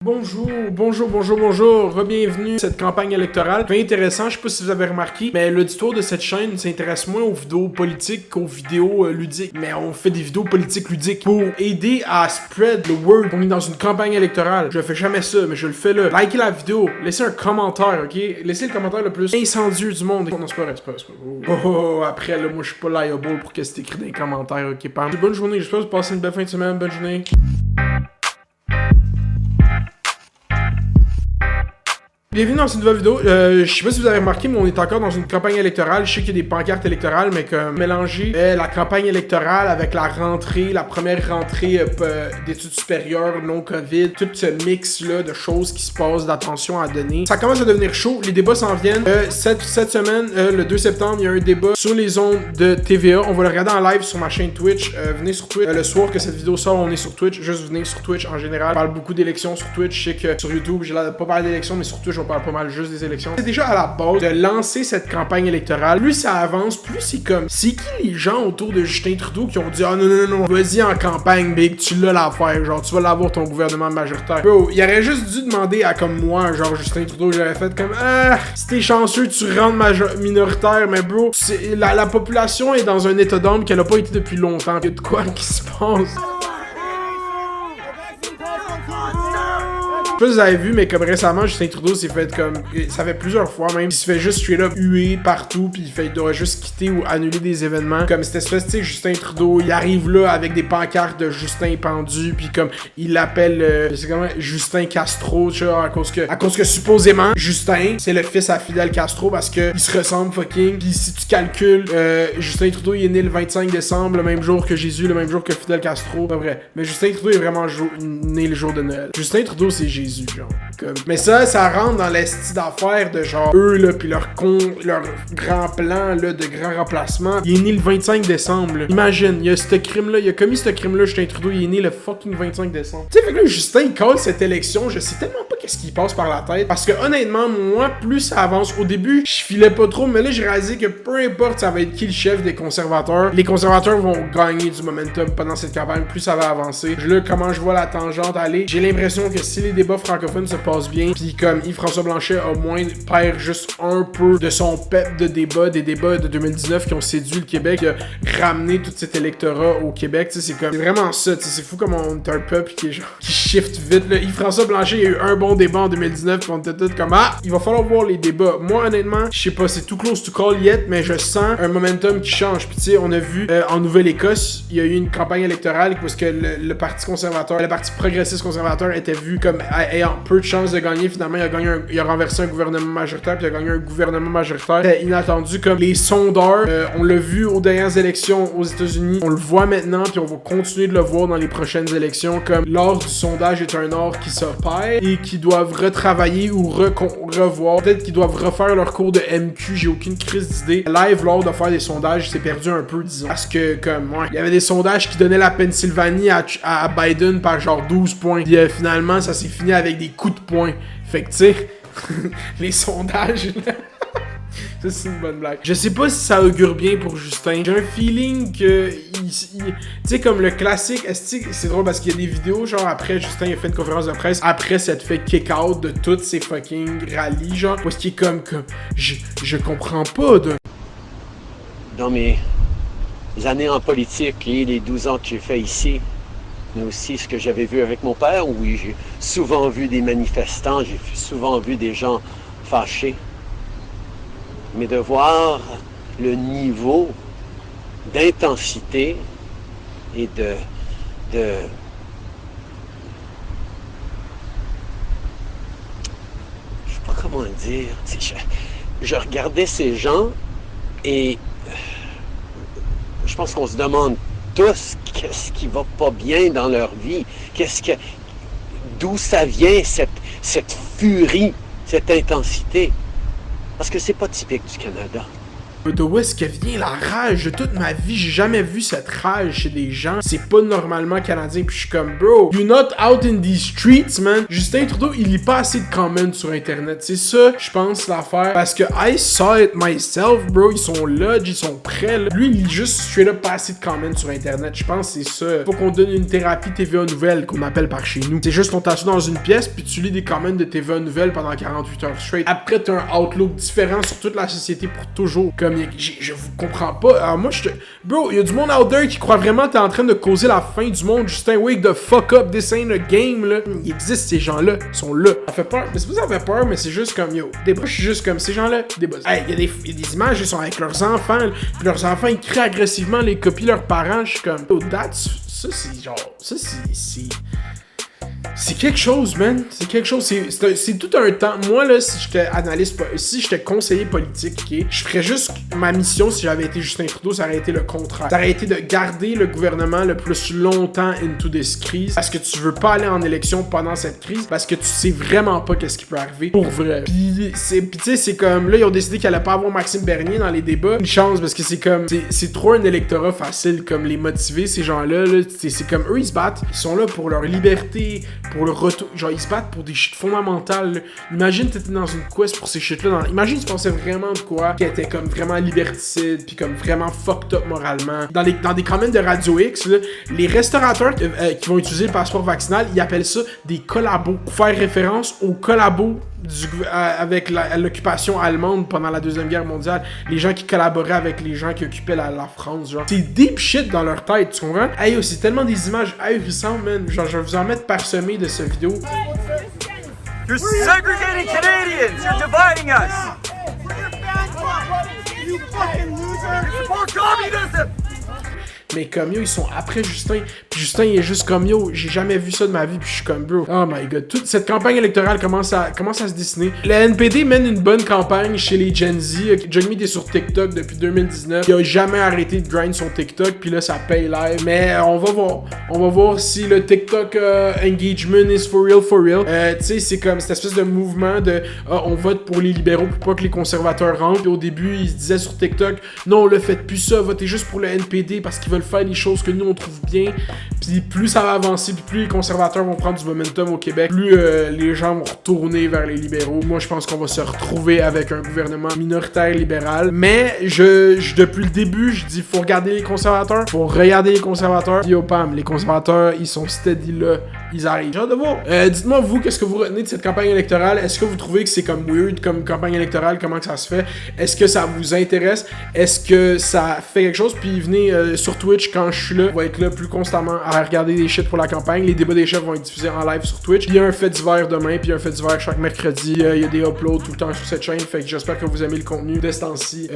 Bonjour, re-bienvenue à cette campagne électorale. C'est intéressant, je sais pas si vous avez remarqué, mais l'auditoire de cette chaîne s'intéresse moins aux vidéos politiques qu'aux vidéos ludiques. Mais on fait des vidéos politiques ludiques pour aider à spread the word. On est dans une campagne électorale. Je fais jamais ça, mais je le fais là. Likez la vidéo, laissez un commentaire, ok? Laissez le commentaire le plus incendieux du monde. Non, c'est pas vrai, c'est pas. Après, là, moi je suis pas liable pour que c'est écrit dans les commentaires, ok? Bonne journée, j'espère que vous passez une belle fin de semaine, bonne journée. Bienvenue dans cette nouvelle vidéo. Je sais pas si vous avez remarqué, mais on est encore dans une campagne électorale. Je sais qu'il y a des pancartes électorales, mais comme mélanger la campagne électorale avec la rentrée, la première rentrée d'études supérieures, non-Covid, tout ce mix-là de choses qui se passent, d'attention à donner. Ça commence à devenir chaud, les débats s'en viennent. Cette semaine, le 2 septembre, il y a un débat sur les ondes de TVA. On va le regarder en live sur ma chaîne Twitch. Venez sur Twitch. Le soir que cette vidéo sort, on est sur Twitch. Juste venez sur Twitch en général. Je parle beaucoup d'élections sur Twitch. Je sais que sur YouTube, j'ai pas parlé d'élections, mais sur Twitch, on parle pas mal juste des élections. C'est déjà à la base de lancer cette campagne électorale. Plus ça avance, plus c'est comme... C'est qui les gens autour de Justin Trudeau qui ont dit « Ah non, vas-y en campagne, big, tu l'as l'affaire. Genre, tu vas l'avoir ton gouvernement majoritaire. » Bro, il aurait juste dû demander à comme moi, genre Justin Trudeau, j'aurais fait comme « Ah, si t'es chanceux, tu rentres minoritaire. » Mais bro, la population est dans un état d'âme qu'elle a pas été depuis longtemps. Il y a de quoi qui se passe? Je sais pas si vous avez vu, mais comme récemment, Justin Trudeau s'est fait comme... Ça fait plusieurs fois même. Il se fait juste straight up huer partout, puis il doit juste quitter ou annuler des événements. Comme cette espèce, tu sais, Justin Trudeau, il arrive là avec des pancartes de Justin pendu, puis comme il l'appelle, c'est comment, Justin Castro, tu vois, à cause que supposément, Justin, c'est le fils à Fidel Castro, parce que il se ressemble fucking. Puis si tu calcules, Justin Trudeau, il est né le 25 décembre, le même jour que Jésus, le même jour que Fidel Castro. Pas vrai. Mais Justin Trudeau est vraiment né le jour de Noël. Justin Trudeau, c'est Jésus. Genre, comme. Mais ça rentre dans l'esti d'affaires de genre eux là pis leur grand plan là de grand remplacement. Il est né le 25 décembre là. Imagine, il y a ce crime là, il a commis ce crime là, Justin Trudeau, il est né le fucking 25 décembre. Tu sais, fait que là Justin il colle cette élection, je sais tellement pas qu'est-ce qui passe par la tête parce que honnêtement moi plus ça avance, au début je filais pas trop, mais là j'ai réalisé que peu importe ça va être qui le chef des conservateurs, les conservateurs vont gagner du momentum pendant cette campagne, plus ça va avancer. Là comment je vois la tangente aller, j'ai l'impression que si les débats francophones se passent bien, puis comme Yves-François Blanchet au moins perd juste un peu de son pep de débat, des débats de 2019 qui ont séduit le Québec, qui a ramené tout cet électorat au Québec, tu sais, c'est vraiment ça, tu sais, c'est fou comme on est un peuple qui est genre, qui shift vite, là. Yves-François Blanchet, il y a eu un bon débat en 2019, puis on était tous comme, ah, il va falloir voir les débats. Moi, honnêtement, je sais pas, c'est too close to call yet, mais je sens un momentum qui change, puis tu sais, on a vu en Nouvelle-Écosse, il y a eu une campagne électorale parce que le Parti conservateur, le Parti progressiste conservateur était vu comme ayant peu de chances de gagner. Finalement, il a renversé un gouvernement majoritaire, puis il a gagné un gouvernement majoritaire inattendu. Comme les sondeurs, on l'a vu aux dernières élections aux États-Unis, on le voit maintenant, puis on va continuer de le voir dans les prochaines élections. Comme l'art du sondage est un art qui s'opère et qui doivent retravailler ou revoir. Peut-être qu'ils doivent refaire leur cours de MQ, j'ai aucune crise d'idée. Live, lors de faire des sondages, c'est perdu un peu, disons. Parce que, comme, ouais, il y avait des sondages qui donnaient la Pennsylvanie à Biden par genre 12 points. Puis finalement, ça s'est fini avec des coups de poing. Fait que, tu sais, les sondages, là. Ça, c'est une bonne blague. Je sais pas si ça augure bien pour Justin. J'ai un feeling que... Tu sais, comme le classique... C'est drôle parce qu'il y a des vidéos, genre, après, Justin il a fait une conférence de presse. Après, ça te fait kick-out de toutes ces fucking rallyes, genre. Parce qu'il est comme... Je comprends pas de... Dans mes années en politique et les 12 ans que j'ai fait ici, mais aussi ce que j'avais vu avec mon père, oui, j'ai souvent vu des manifestants, j'ai souvent vu des gens fâchés. Mais de voir le niveau d'intensité et de je sais pas comment dire, je regardais ces gens et je pense qu'on se demande tous qu'est-ce qui va pas bien dans leur vie, d'où ça vient cette furie, cette intensité. Parce que c'est pas typique du Canada. De où est-ce que vient la rage? De toute ma vie, j'ai jamais vu cette rage chez des gens. C'est pas normalement canadien. Puis je suis comme, bro, you're not out in these streets, man. Justin Trudeau, il lit pas assez de comments sur Internet. C'est ça, je pense, l'affaire. Parce que I saw it myself, bro. Ils sont là, ils sont prêts, là. Lui, il lit juste straight up pas assez de comments sur Internet. Je pense que c'est ça. Faut qu'on donne une thérapie TVA Nouvelle, qu'on appelle par chez nous. C'est juste qu'on t'assoit dans une pièce, puis tu lis des comments de TVA Nouvelle pendant 48 heures straight. Après, t'as un outlook différent sur toute la société pour toujours. Comme, je vous comprends pas. Alors moi, bro, il y a du monde out there qui croit vraiment que t'es en train de causer la fin du monde. Justin, wake the fuck up, this ain't a game, là. Il existe, ces gens-là. Ils sont là. Ça fait peur. Mais c'est pas ça fait peur, mais c'est juste comme, yo. Des fois, je suis juste comme, ces gens-là, hey, il y a des images, ils sont avec leurs enfants, là, puis leurs enfants, ils crient agressivement, les copient leurs parents. Je suis comme, oh, ça, c'est genre, c'est quelque chose, man. C'est quelque chose. C'est tout un temps. Moi, là, si j'étais analyste, si j'étais conseiller politique, ok, je ferais juste ma mission si j'avais été Justin Trudeau, ça aurait été le contraire. Ça aurait été de garder le gouvernement le plus longtemps into this crise parce que tu veux pas aller en élection pendant cette crise parce que tu sais vraiment pas qu'est-ce qui peut arriver pour vrai. Puis tu sais, c'est comme là, ils ont décidé qu'elle allait pas avoir Maxime Bernier dans les débats. Une chance parce que c'est comme, c'est trop un électorat facile comme les motiver, ces gens-là. Là, c'est comme eux, ils se battent. Ils sont là pour leur liberté. Pour le retour, genre ils se battent pour des shit fondamentales. Là. Imagine t'étais dans une quest pour ces shit là. Imagine tu pensais vraiment de quoi qui était comme vraiment liberticide puis comme vraiment fucked up moralement. Dans des comments de Radio X, là, les restaurateurs qui vont utiliser le passeport vaccinal, ils appellent ça des collabos. Pour faire référence aux collabos avec l'occupation allemande pendant la Deuxième Guerre mondiale. Les gens qui collaboraient avec les gens qui occupaient la France, genre. C'est deep shit dans leur tête, tu comprends? Hey, c'est tellement des images ahurissantes, man. Genre, je vais vous en mettre parsemé de cette vidéo. You're segregating Canadians! You're dividing us! You fucking loser! You support communism! Mais comme yo, ils sont après Justin. Puis Justin, il est juste comme yo, j'ai jamais vu ça de ma vie. Puis je suis comme bro. Oh my god. Toute cette campagne électorale commence à se dessiner. Le NPD mène une bonne campagne chez les Gen Z. Johnny est sur TikTok depuis 2019. Il a jamais arrêté de grind son TikTok. Puis là, ça paye live. Mais on va voir. On va voir si le TikTok engagement is for real, for real. Tu sais, c'est comme cette espèce de mouvement de on vote pour les libéraux pour pas que les conservateurs rentrent. Puis au début, ils se disaient sur TikTok, non, le faites plus ça. Votez juste pour le NPD parce qu'ils veulent faire les choses que nous on trouve bien, puis plus ça va avancer, puis plus les conservateurs vont prendre du momentum au Québec, plus les gens vont retourner vers les libéraux. Moi je pense qu'on va se retrouver avec un gouvernement minoritaire libéral, mais depuis le début je dis faut regarder les conservateurs, faut regarder les conservateurs, puis Pam, les conservateurs ils sont steady là, ils arrivent. J'ai hâte de voir. Dites-moi vous, qu'est-ce que vous retenez de cette campagne électorale? Est-ce que vous trouvez que c'est comme weird comme campagne électorale, comment que ça se fait? Est-ce que ça vous intéresse? Est-ce que ça fait quelque chose? Puis venez sur Twitch quand je suis là, on va être là plus constamment à regarder des shit pour la campagne. Les débats des chefs vont être diffusés en live sur Twitch. Il y a un fait divers demain, puis un fait divers chaque mercredi. Il y a des uploads tout le temps sur cette chaîne, fait que j'espère que vous aimez le contenu de ce temps-ci.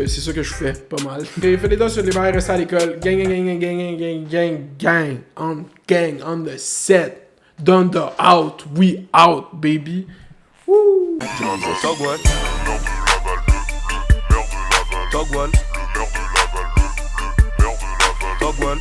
C'est ça que je fais, pas mal. Okay, faites les dents sur les verres, restez à l'école. Gang, gang, gang, gang, gang, gang, gang, on the set. Done the out, we out, baby. Woo! Togwall. Togwall. Togwall.